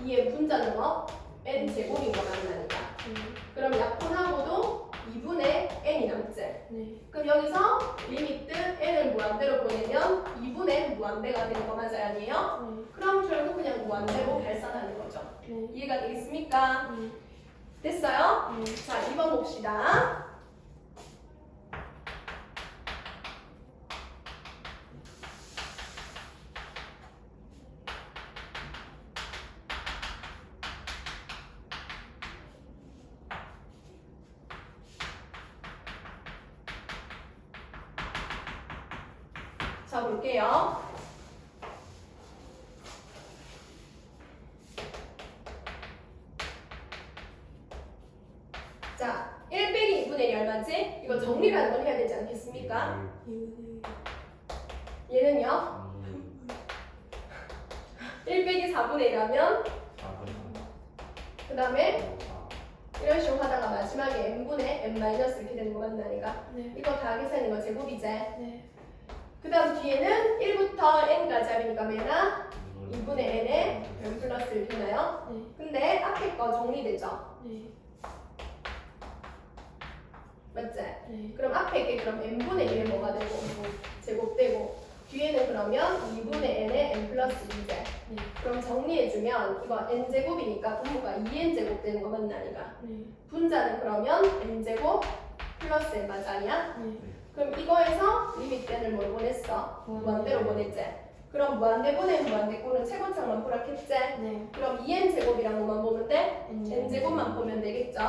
S1: 2의 분자는 뭐? n 제곱인 거 맞나니까. 그럼 약분하고도 2분의 n이 남지. 그럼 여기서 리미트 n을 무한대로 보내면 2분의 무한대가 되는 거 맞아요? 아니에요? 그럼 결국 그냥 무한대로 발산하는 거죠. 이해가 되겠습니까? 됐어요? 자, 2번 봅시다. 자, 볼게요. 자, 1 빼기 2분의 1이 얼마지? 이거 정리라는 걸 해야 되지 않겠습니까? 얘는요? 1 빼기 4분의 1하면
S2: 4분
S1: 그 다음에 이런 식으로 하다가 마지막에 n분의 n 마이너스 이렇게 되는 거 맞나니까 이거 다 계산인 거 제곱이지? 그 다음 뒤에는 1부터 n까지 합이니까 매나 2분의 n에 n 플러스 1 되나요? 근데 앞에 거 정리되죠? 맞지? 그럼 앞에 게 그럼 n분의 1에 뭐가 되고 제곱되고 뒤에는 그러면 2분의 n에 n 플러스 2제 그럼 정리해주면 이거 n제곱이니까 분모가 2n제곱 되는 거 맞나니까 분자는 그러면 n제곱 플러스 n 맞아 아니야? 그럼 이거에서 리미트 n을 뭘 보냈어? 무한대로 보냈지? 그럼 무한대 보낸 무한대 꼴은 최고창만 보라했지? 그럼 2n제곱이랑 뭐만 보면 돼? n제곱만 보면 되겠죠?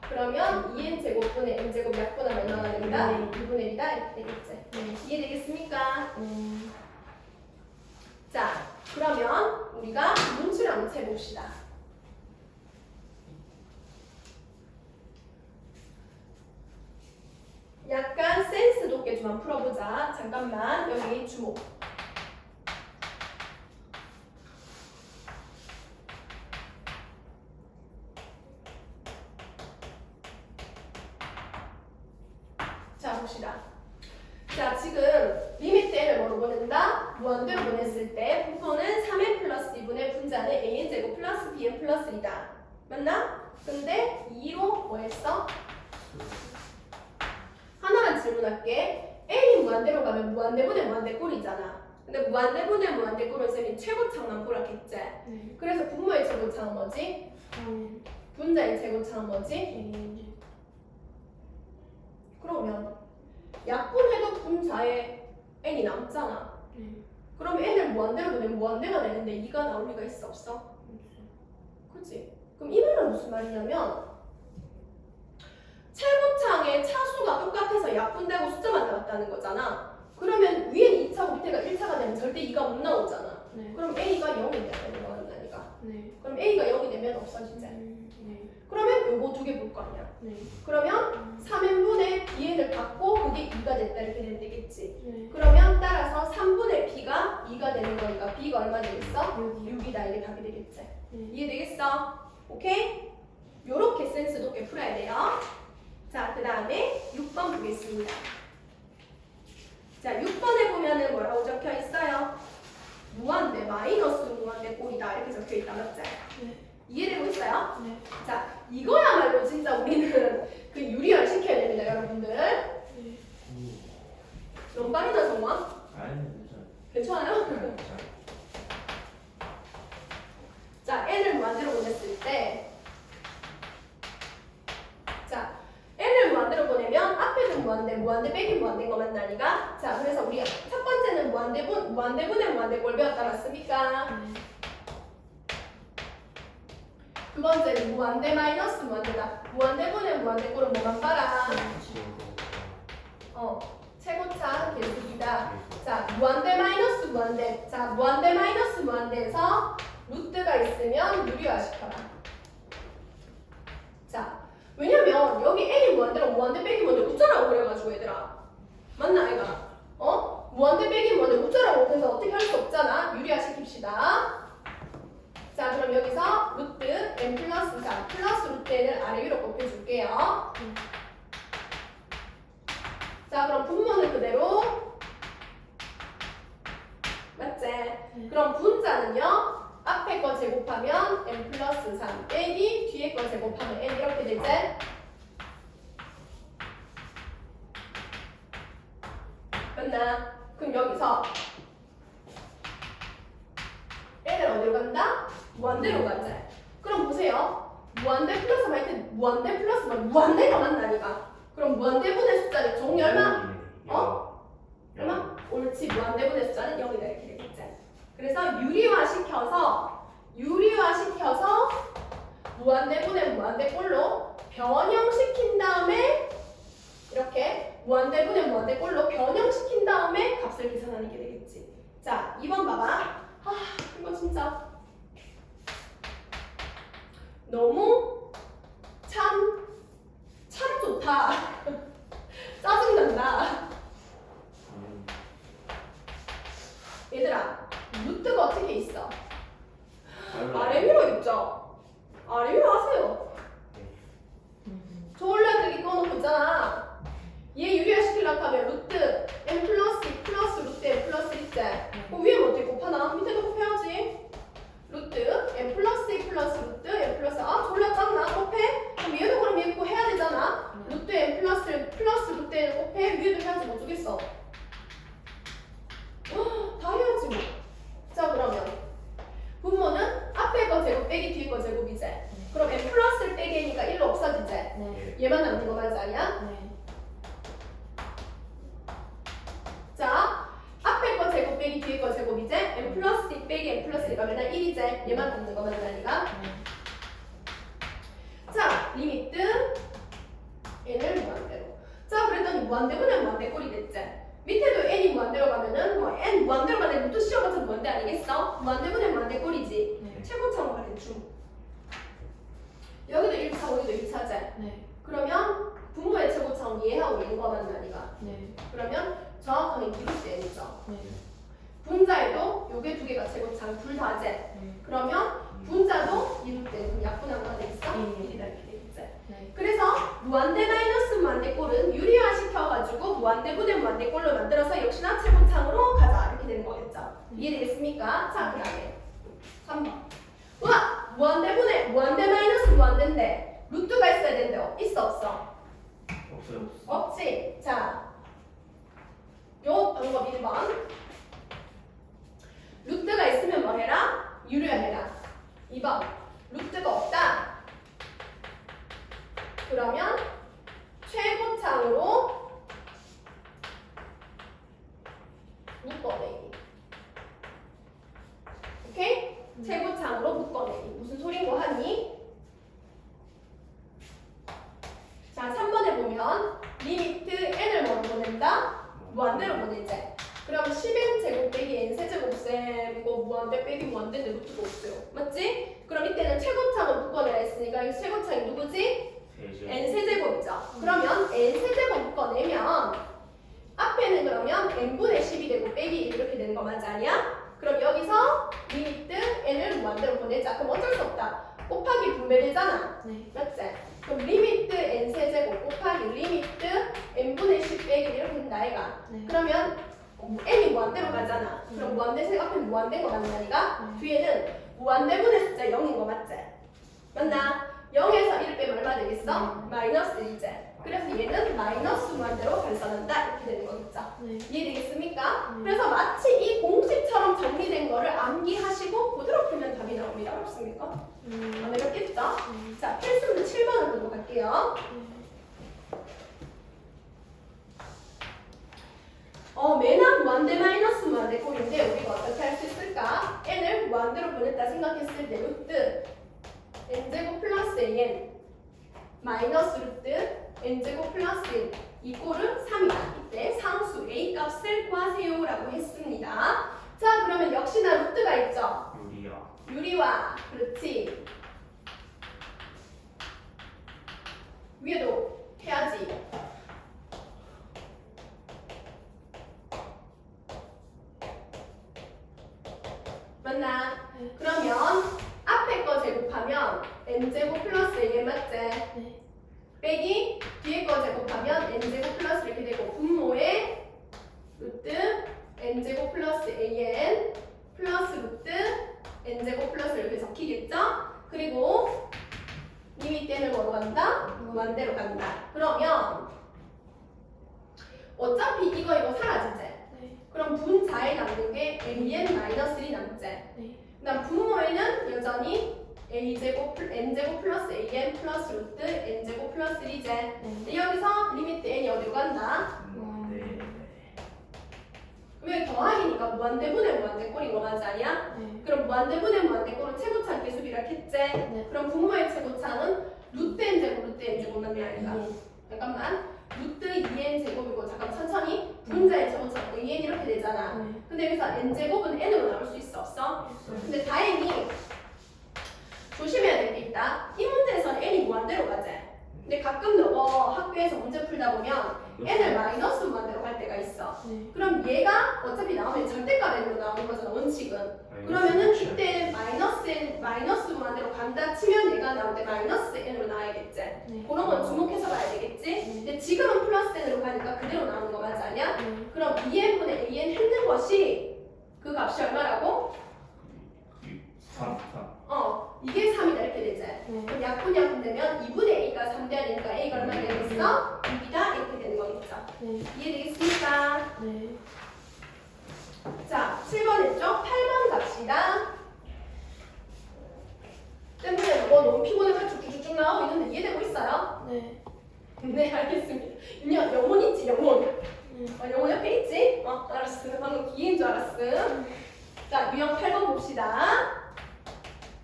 S1: 그러면 2n제곱분의 n제곱 약분하면 얼마가 됩니다? 2분의 1이다 이렇게 되겠지? 이해되겠습니까? 자, 그러면 우리가 문제를 한번 해봅시다. 약간 센스 높게 좀 한번 풀어보자. 잠깐만, 여기 주목. 자, 봅시다. 자, 지금 리미트 n을 뭐로 보낸다? 무한대로 보냈을 때 분모는 3n 플러스 2분의 분자는 an제곱 플러스 bn 플러스 2다. 맞나? 근데 2로 뭐 했어? 하나만 질문할게. n이 무한대로 가면 무한대분의 무한대꼴이잖아. 근데 무한대분의 무한대꼴은 쌤이 최고창만 보라했지? 그래서 분모의 최고창은 뭐지? 분자의 최고창은 뭐지? 그러면 약분해도 분자에 n이 남잖아. 그럼 n을 무한대로 보내면 무한대가 되는데 2가 나올 리가 있어 없어? 그치? 그럼 이 말은 무슨 말이냐면 최고창의 차수가 똑같아서 약분되고 숫자만 나왔다는 거잖아. 그러면 위엔 2차고 밑에가 1차가 되면 절대 2가 못 나오잖아. 그럼 a가 0이 돼야 되는 거 같다니까. 그럼 a가 0이 되면 없어지지. 그러면 요거 두 개 볼 거 아니야. 그러면 3n분의 bn을 받고 그게 2가 됐다 이렇게 되면 되겠지. 그러면 따라서 3분의 b가 2가 되는 거니까 b가 얼마 되겠어? 6이다 이게 답이 되겠지. 이해되겠어? 오케이? 요렇게 센스 높게 풀어야 돼요. 자, 그 다음에 6번 보겠습니다. 자, 6번에 보면은 뭐라고 적혀 있어요? 무한대, 마이너스 무한대 꼴이다 이렇게 적혀 있다 맞지? 이해되고 있어요? 자, 이거야말로 진짜 우리는 그 유리화 시켜야 됩니다, 여러분들. 너무 빠르나 정말? 괜찮아요? 자, n을 무한대로 보냈을 때, 자, n을 무한대로 보내면 앞에는 무한대, 무한대 빼기 무한대인 거 맞나니까? 자, 그래서 우리 첫 번째는 무한대분의 무한대꼴 배웠다 맞습니까? 두 번째는 무한대 마이너스 무한대다. 무한대분의 무한대꼴은 뭐만 봐라? 최고차 계속이다. 자, 무한대 마이너스 무한대. 자, 무한대 마이너스 무한대에서 루트가 있으면 유리화 시켜라. 자, 왜냐면 여기 n이 무한대로 무한대 빼기 무한대 웃자라고 그래가지고 얘들아. 맞나 아이가? 무한대 빼기 무한대 웃자라고 해서 어떻게 할 수 없잖아. 유리화 시킵시다. 자, 그럼 여기서 루트 n 플러스 4 플러스 루트 n을 아래 위로 곱해줄게요. 자, 그럼 분모는 그대로
S3: 네.
S1: 그럼 분자는요. 앞에 거 제곱하면 n 플러스 3 빼기 뒤에 거 제곱하면 n 이렇게 되지? 맞나? 그럼 여기서 n을 어디로 간다? 무한대로 가자. 그럼 보세요. 무한대 플러스 마이너스 무한대 플러스 마이너스 무한대가 만나니까. 그럼 무한대분의 숫자는 종이 얼마? 얼마? 옳지. 무한대분의 숫자는 0이다 이렇게 되겠지. 그래서 유리화시켜서 무한대분의 무한대꼴로 변형시킨 다음에 이렇게 무한대분의 무한대꼴로 변형시킨 다음에 값을 계산하는 게 되겠지. 자, 2번 봐봐. 아, 이거 진짜 너무 참 좋다. 짜증난다. 얘들아, 루트가 어떻게 있어? 아래 위로 있죠? 아래 위로 하세요. 저 올려들기 꺼놓고 있잖아. 얘 유리화시키려고 하면 루트 n 플러스 2 플러스 루트 n 플러스 1째. 그럼 위에 뭐 어떻게 곱하나? 밑에도 곱해야지. 루트 n 플러스 2 플러스 루트 n 플러스 졸라 짱나 곱해? 그럼 얘도 그럼 얘 곱해야 되잖아. 루트 n 플러스 루트 n 곱해? 위에도 해야지 뭐 주겠어. 다 해야지 뭐. 자, 그러면 분모는 앞에 거 제곱 빼기 뒤에 거 제곱이지. 그럼 n 플러스를 빼기 니까 1로 없어지지.
S3: 네.
S1: 얘만 남는 거 맞아 아니야?
S3: 네.
S1: 자, 앞에 거 제곱 빼기 뒤에 거 제곱이지. n 플러스 2 빼기 n 플러스 1가 맨날 1이지. 얘만 남는 거 맞아니까. 자, 리미트 n을 무한대로. 자, 그랬더니 무한대분의 무한대꼴이 됐지. 밑에도 n이 무한대로 가면은 뭐 n 무한대로 가면 루트 시험 같은 무한대 아니겠어? 무한대분의 무한대꼴이지.
S3: 네.
S1: 최고차로 가는 중. 여기도 1차, 여기도 1차지.
S3: 네.
S1: 그러면 분모의 최고차는 얘하고 얘가 만나니까.
S3: 네.
S1: 그러면 정확하게 이렇게 n이죠.
S3: 네.
S1: 분자에도 요게 두 개가 최고차는 둘 다지.
S3: 네.
S1: 그러면 분자도 이룰 때 약분하는 거 되겠어?
S3: 네.
S1: 1이다 이렇게 되겠지.
S3: 네.
S1: 그래서 무한대 마이너스 무한대꼴은 유리화시켜가지고 무한대분의 무한대꼴로 만들어서 역시나 최고창으로 가자 이렇게 되는 거겠죠. 이해되겠습니까? 자, 그 다음에 3번. 와! 무한대분의 무한대 마이너스 무한대인데 루트가 있어야 되는데 있어 없어?
S2: 없어요.
S1: 없지. 자, 요 방법 1번. 루트가 있으면 뭐 해라? 유리화해라. 2번. 루트가 없다. 그러면 최고창으로 묶어내기. 오케이? 최고창으로 묶어내기. 무슨 소린 거 하니? 자, 3번에 보면 리미트 n을 먼저 보낸다. 무한대로 보내지. 그럼 10n 제곱 빼기 n 세제곱 쌤 이거 무한대 빼기 무한대인데 루트가 없어요. 맞지? 그럼 이때는 최고창을 묶어내라 했으니까 이 최고창이 누구지? n 세제곱이죠. 그러면 n 세제곱 묶어내면 앞에는 그러면 n분의 10이 되고 빼기 1 이렇게 되는 거 맞지 아니야? 그럼 여기서 리미트 n을 무한대로 보내자. 그럼 어쩔 수 없다. 곱하기 분배되잖아.
S3: 네.
S1: 맞지? 그럼 리미트 n 세제곱 곱하기 리미트 n분의 10 빼기 이렇게 된다 아이가.
S3: 네.
S1: 그러면 n이 무한대로 가잖아. 그럼 무한대 세 앞에 무한대인 거 맞나니까 뒤에는 무한대분의 숫자 0인 거 맞지? 맞나? 0에서 1 빼면 얼마 되겠어? 마이너스 1제. 그래서 얘는 마이너스 무한대로 발산한다 이렇게 되는 거겠죠.
S3: 네.
S1: 이해되겠습니까?
S3: 네.
S1: 그래서 마치 이 공식처럼 정리된 거를 암기하시고 그대로 풀면 답이 나옵니다. 어렵습니까? 안 어렵겠죠? 자, 필수는 7번을 보도록 할게요. 매나 무한대 마이너스 무한대 꼴인데 우리가 어떻게 할 수 있을까? n을 무한대로 보냈다 생각했을 때 루트 n제곱 플러스 an 마이너스 루트 n제곱 플러스 1 이 꼴은 3이다. 이때 상수 a 값을 구하세요 라고 했습니다. 자, 그러면 역시나 루트가 있죠?
S2: 유리야.
S1: 유리화. 그렇지. 위에도 해야지. 맞나? 그러면 앞에 거 제곱하면 n제곱 플러스 a 맞지?
S3: 네.
S1: 빼기 뒤에 거 제곱하면 n제곱 플러스 이렇게 되고 분모에 루트 n제곱 플러스 an 플러스 무한대로 간다. 그러면 어차피 이거 사라지지?
S3: 네.
S1: 그럼 분자에 남는 게 an-1 남지?
S3: 네.
S1: 그다음 분모에는 여전히 a제곱 n제곱 플러스 an 플러스 루트 n제곱 플러스 3제.
S3: 네.
S1: 여기서 리미트 n이 어디로 간다?
S2: 네.
S1: 왜 더하기니까 무한대분의 무한대꼴인 거 맞지 않냐?
S3: 네.
S1: 그럼 무한대분의 무한대꼴은 최고차 계수비라 했지?
S3: 네.
S1: 그럼 분모의 최고차는 루트 n제곱 루트 n제곱 만나니까
S3: 네.
S1: 잠깐만 루트 2n 제곱이고 잠깐 천천히 분자의 최고차가 2n 이렇게 되잖아.
S3: 네.
S1: 근데 여기서 n제곱은 n으로 나올 수 있어 없어? 근데 다행히 조심해야 될 게 있다. 이 문제에서는 n이 무한대로 가지. 근데 가끔 너 학교에서 문제 풀다 보면 n을 마이너스 무한대로 갈 때가 있어.
S3: 네.
S1: 그럼 얘가 어차피 나오면 절대값 n으로 나오는 거잖아 원칙은. 그러면은 이때 마이너스 무한대로 간다 치면 얘가 나올 때 마이너스 n으로 나와야겠지.
S3: 네.
S1: 그런 건 주목해서 봐야 되겠지. 근데 지금은 플러스 n으로 가니까 그대로 나오는 거 맞지 않냐?
S3: 네.
S1: 그럼 2n분의 an 했는 것이 그 값이 얼마라고?
S2: 3.
S1: 이게 3이다 이렇게 되지.
S3: 네.
S1: 그럼 약분약분 되면 2분의 a가 3돼야 되니까 a가 얼마 되겠어? 6이다 이렇게 되는 거겠죠.
S3: 네.
S1: 이해되겠습니까?
S3: 네.
S1: 자, 7번 했죠? 8번 갑시다. 때문에 뭐 너무 피곤해서 쭉쭉쭉 나오고 있는데 이해되고 있어요?
S3: 네.
S1: 네, 알겠습니다. 윤영, 영혼 있지, 영혼.
S3: 네.
S1: 영혼 옆에 있지? 알았어. 방금 기인 줄 알았어. 자, 유형 8번 봅시다.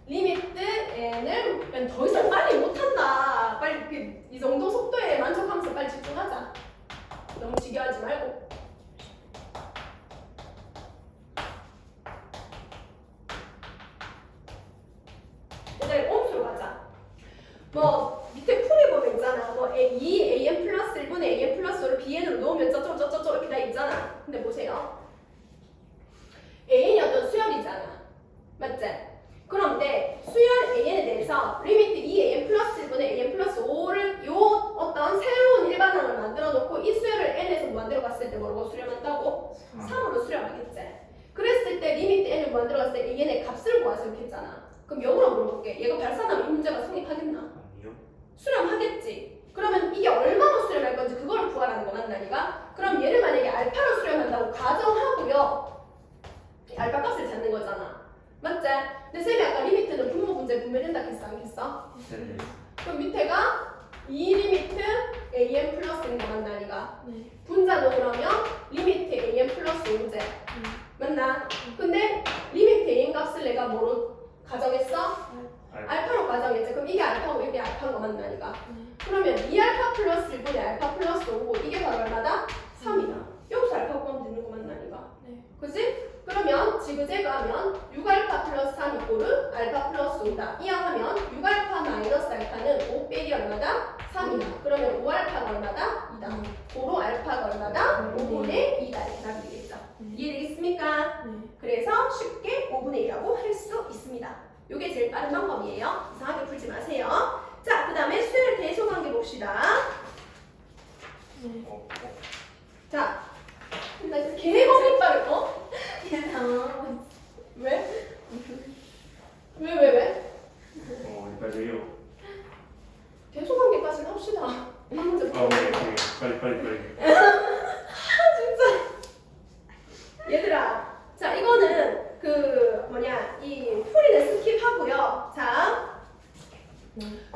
S1: 리미트 n을 더 이상 빨리 못한다. 빨리 이 정도 속도에 만족하면서 빨리 집중하자. 너무 지겨하지 말고. 일단 옴수로 가자. 뭐 밑에 풀이 보면 있잖아. 뭐 2an 플러스 1분의 an 플러스 5를 bn으로 놓으면 저쩌고 이렇게 다 있잖아. 근데 보세요. an이 어떤 수열이잖아. 맞지? 그런데 수열 an에 대해서 리미트 2an 플러스 1분의 an 플러스 5를 요 어떤 새로운 일반항을 만들어 놓고 이 수열을 n에서 무한대로 갔을 때 뭐라고 수렴한다고? 3으로 수렴하겠지. 그랬을 때 리미트 n을 무한대로 갔을 때 an의 값을 구하자 이렇게 했잖아. 그럼 역으로 물어볼게. 얘가 발산하면 이 문제가 성립하겠나?
S2: 아니요.
S1: 수렴하겠지. 그러면 이게 얼마로 수렴할 건지 그거를 구하라는 거 맞나니까? 그럼 얘를 만약에 알파로 수렴한다고 가정하고요. 이 알파 값을 찾는 거잖아. 맞지? 근데 쌤이 아까 리미트는 분모 분자에 분배된다 했어 안 했어?
S2: 네.
S1: 그럼 밑에가 2 리미트 an 플러스인 거 맞나니까?
S3: 네.
S1: 분자도 그러면 리미트 an 플러스 5제 맞나? 근데 리미트 an 값을 내가 뭐로 가정했어? 알파로 가정했지. 그럼 이게 알파고 이게 알파인 거 맞나니까? 그러면 2알파 플러스 1분의 알파 플러스 5고 이게 바로 얼마다? 3이다. 여기서 알파 구하면 되는 거 맞나니까?
S3: 네.
S1: 그치? 그러면 지그재그 하면 6알파 플러스 3 이꼬르 알파 플러스 5다. 이항하면 6알파 마이너스 알파는 5 빼기 얼마다? 3이다. 그러면 5알파가 얼마다? 2다. 고로 알파가 얼마다? 5분의 2다. 이렇게 답이 되겠죠. 이해되겠습니까?
S3: 네.
S1: 그래서 쉽게 5분의 2라고 할 수 있습니다. 이게 제일 빠른 방법이에요. 이상하게 풀지 마세요. 자, 그 다음에 수열 대소관계 봅시다.
S3: 네.
S1: 자, 나 이제 개고민 빠르
S3: 그냥 당황하고 있어.
S1: 왜? 왜?
S2: 여기까지요.
S1: 대소관계까지는 합시다. 한 문제 더.
S2: 빨리.
S1: 얘들아, 자 이거는 이 풀이는 스킵하고요. 자,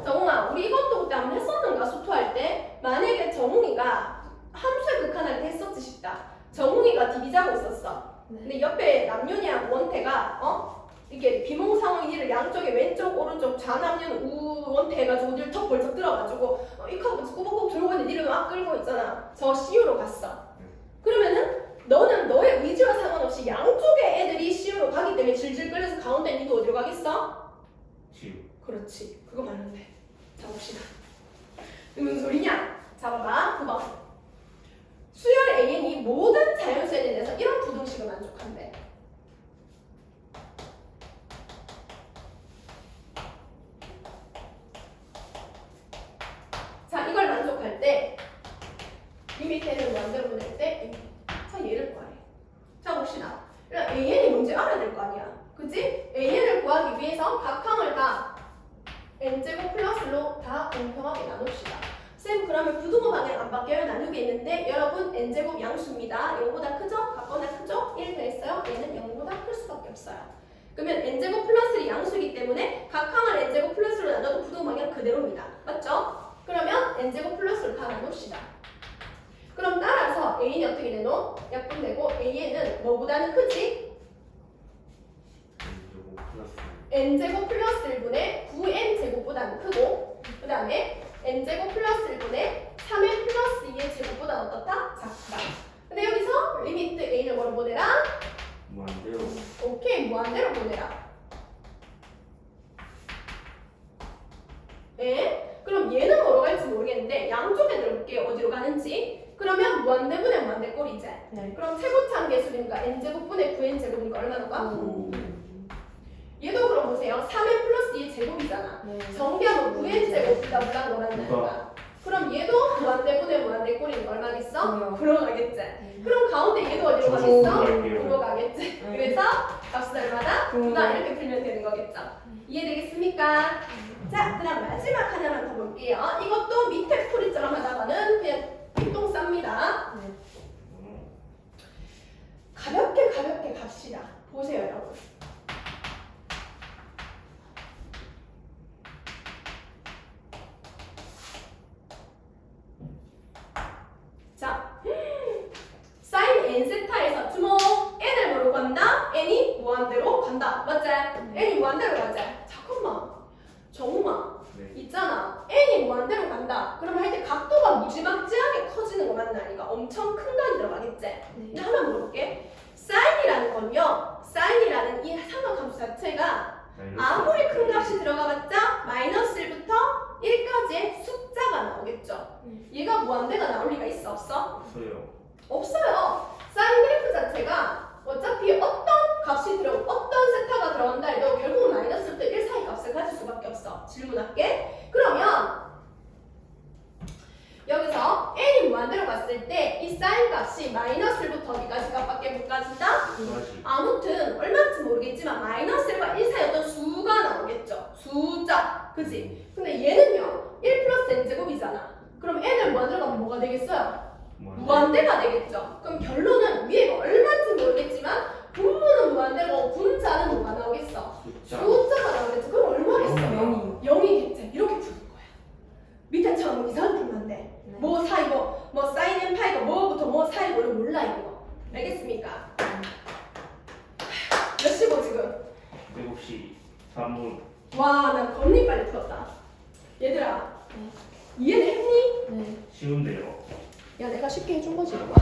S1: 정웅아, 우리 이것도 그때 한번 했었는가 수투할 때 만약에 정웅이가 함수의 극한할 때 했었지 싶다. 정웅이가 디비자고 있었어. 근데 옆에 남윤이하고 원태가 이게 비몽사몽이를 양쪽에 왼쪽 오른쪽 좌남윤 우원태 해가지고 니를 턱 벌쩍 들어가지고 이하고 꾸벅꾸벅 들어오고 있는데 니를 막 끌고 있잖아. 저 CU로 갔어. 그러면은 너는 너의 의지와 상관없이 양쪽의 애들이 CU로 가기 때문에 질질 끌려서 가운데 니도 어디로 가겠어?
S2: 지우.
S1: 그렇지. 그거 맞는데. 자 봅시다. 무슨 소리냐? 잡아봐. 9번. 수열 AN이 모든 자연수에 대해서 이런 부등식을 만족한대. 자, 이걸 만족할 때 이 밑에는 완전히 보낼 때 자, 얘를 구하래. 자, 봅시다. 그럼 AN이 뭔지 알아야 될 거 아니야. 그치? AN을 구하기 위해서 각 항을 다 n제곱 플러스로 다 공평하게 나눕시다. 쌤 그러면 부등호 방향 안 바뀌어요? 나누기 있는데 여러분 n제곱 양수입니다. 0보다 크죠? 같거나 크죠? 1 더했어요? 얘는 0보다 클 수밖에 없어요. 그러면 n제곱 플러스의 양수이기 때문에 각 항을 n제곱 플러스로 나눠도 부등호 방향 그대로입니다. 맞죠? 그러면 n제곱 플러스로 다 나눕시다. 그럼 따라서 a는 어떻게 되노? 약분되고 a는 뭐보다는 크지?
S2: N제곱 플러스
S1: n제곱 플러스 1분의 9n제곱보다는 크고 그 다음에 n제곱 플러스 1분의 3n 플러스 2의 제곱보다 어떻다? 작다. 근데 여기서 리미트 a를 뭐로 보내라?
S2: 무한대요.
S1: 오케이, 무한대로 보내라. 네? 그럼 얘는 뭐로 갈지 모르겠는데 양쪽에 들어볼게요. 어디로 가는지. 그러면 무한대분의 무한대 꼴이지.
S3: 네.
S1: 그럼 최고차항 계수니까 n제곱분의 9n제곱이니까 얼마나 가?
S2: 오.
S1: 얘도 그럼 보세요. 3n 플러스 2의 제곱이잖아.
S3: 네.
S1: 정비하면 9n제곱 블라블라 뭐란다니까. 그럼 얘도 무한대분의 무한대 꼴이니까 얼마겠어? 들어가겠지. 그럼 가운데 얘도 어디로 가겠어?
S2: 갈게요.
S1: 들어가겠지. 그래서 값은 얼마다? 9다 이렇게 풀면 되는 거겠죠. 이해되겠습니까? 자, 그다음 마지막 하나만 더 볼게요. 이것도 밑에 풀이처럼 하다가는 그냥 띵동 쌉니다. 가볍게 갑시다. 보세요, 여러분. 자, 사인 n세타에서 주목 n을 뭐로 간다? n이 무한대로 간다. 맞지? n이 무한대로 가지. 잠깐만, 정우마
S2: 네.
S1: 있잖아. n이 무한대로 간다. 그러면 할 때 각도가 무지막지하게 커지는 거 맞나? 그러니까 엄청 큰 간이 들어가겠지? 근데 하나 물어볼게. 사인이라는 건요, 사인이라는 이 삼각함수 자체가 아무리 큰 값이 들어가봤자 마이너스 1부터 1까지의 숫자가 나오겠죠. 얘가 무한대가 나올 리가 있어 없어?
S2: 없어요.
S1: 없어요. 사인 그래프 자체가 어차피 어떤 값이 어떤 세타가 들어간다 해도 결국은 마이너스부터 1 사이 값을 가질 수밖에 없어. 질문할게. 그러면 여기서 n이 무한대로 갔을 때 이 사인 값이 마이너스 1부터 어디까지 값밖에 못 가진다?
S2: 다시.
S1: 아무튼 얼마인지 모르겠지만 마이너스 1과 1 사이 어떤 수가 나오겠죠. 숫자. 그지? 근데 얘는요 1 플러스 n제곱이잖아. 그럼 n을 무한대로 가면 뭐가 되겠어요? 무한대가 되겠죠. 그럼 결론은 위에가 얼마인지 모르겠지만 분모는 무한대고 분자는 뭐가 나오겠어?
S2: 숫자.
S1: 숫자가 나오겠죠. 그럼 얼마겠어?
S3: 0이.
S1: 0이겠지. 이렇게 푸는 거야. 밑에처럼 이상하게 풀면 안 돼. 뭐 사이고 뭐 사인 n 파이고 뭐부터 뭐 사이고 이거 몰라 이거. 알겠습니까? 몇 시고 지금?
S2: 7시 3분.
S1: 와, 난 겁니 빨리 풀었다. 얘들아, 이해는 했니?
S3: 네.
S2: 쉬운데요.
S1: 야, 내가 쉽게 해준 거지. 이거.